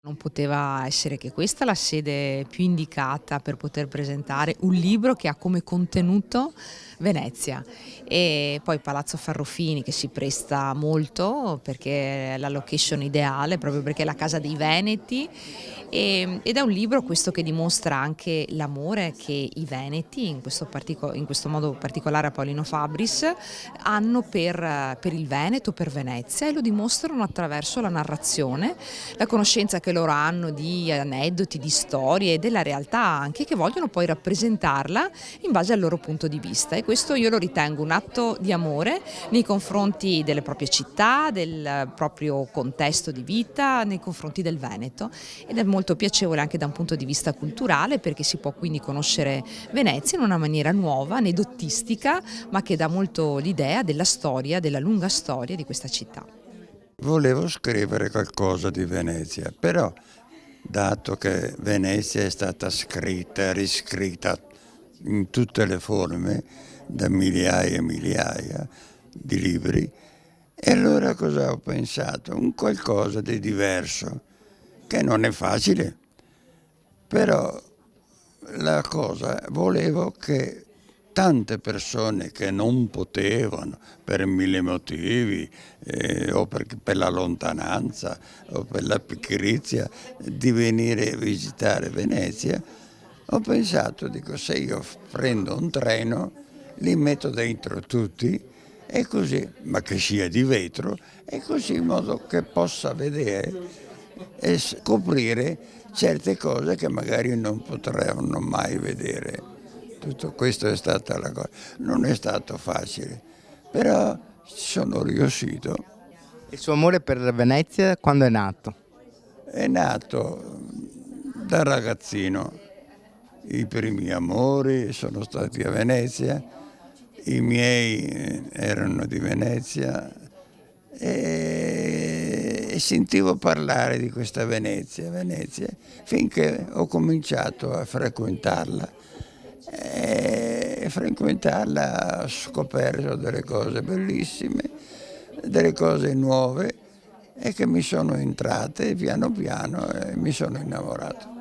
Non poteva essere che questa la sede più indicata per poter presentare un libro che ha come contenuto Venezia e poi Palazzo Farrofini che si presta molto perché è la location ideale, proprio perché è la casa dei Veneti ed è un libro questo che dimostra anche l'amore che i Veneti, in questo modo particolare a Paolino Fabris, hanno per il Veneto, per Venezia e lo dimostrano attraverso la narrazione, la conoscenza che loro hanno di aneddoti, di storie e della realtà anche che vogliono poi rappresentarla in base al loro punto di vista e questo io lo ritengo un atto di amore nei confronti delle proprie città, del proprio contesto di vita, nei confronti del Veneto ed è molto piacevole anche da un punto di vista culturale perché si può quindi conoscere Venezia in una maniera nuova, aneddotistica, ma che dà molto l'idea della storia, della lunga storia di questa città. Volevo scrivere qualcosa di Venezia, però dato che Venezia è stata scritta e riscritta in tutte le forme da migliaia e migliaia di libri, e allora cosa ho pensato? Un qualcosa di diverso, che non è facile, però la cosa, volevo che tante persone che non potevano per mille motivi, o per la lontananza o per la pigrizia di venire a visitare Venezia, ho pensato, dico, se io prendo un treno, li metto dentro tutti e così, ma che sia di vetro, e così in modo che possa vedere e scoprire certe cose che magari non potranno mai vedere. Tutto questo è stata la cosa. Non è stato facile, però sono riuscito. Il suo amore per Venezia quando è nato? È nato da ragazzino. I primi amori sono stati a Venezia, i miei erano di Venezia e sentivo parlare di questa Venezia, finché ho cominciato a frequentarla. E frequentarla ho scoperto delle cose bellissime, delle cose nuove e che mi sono entrate piano piano e mi sono innamorato.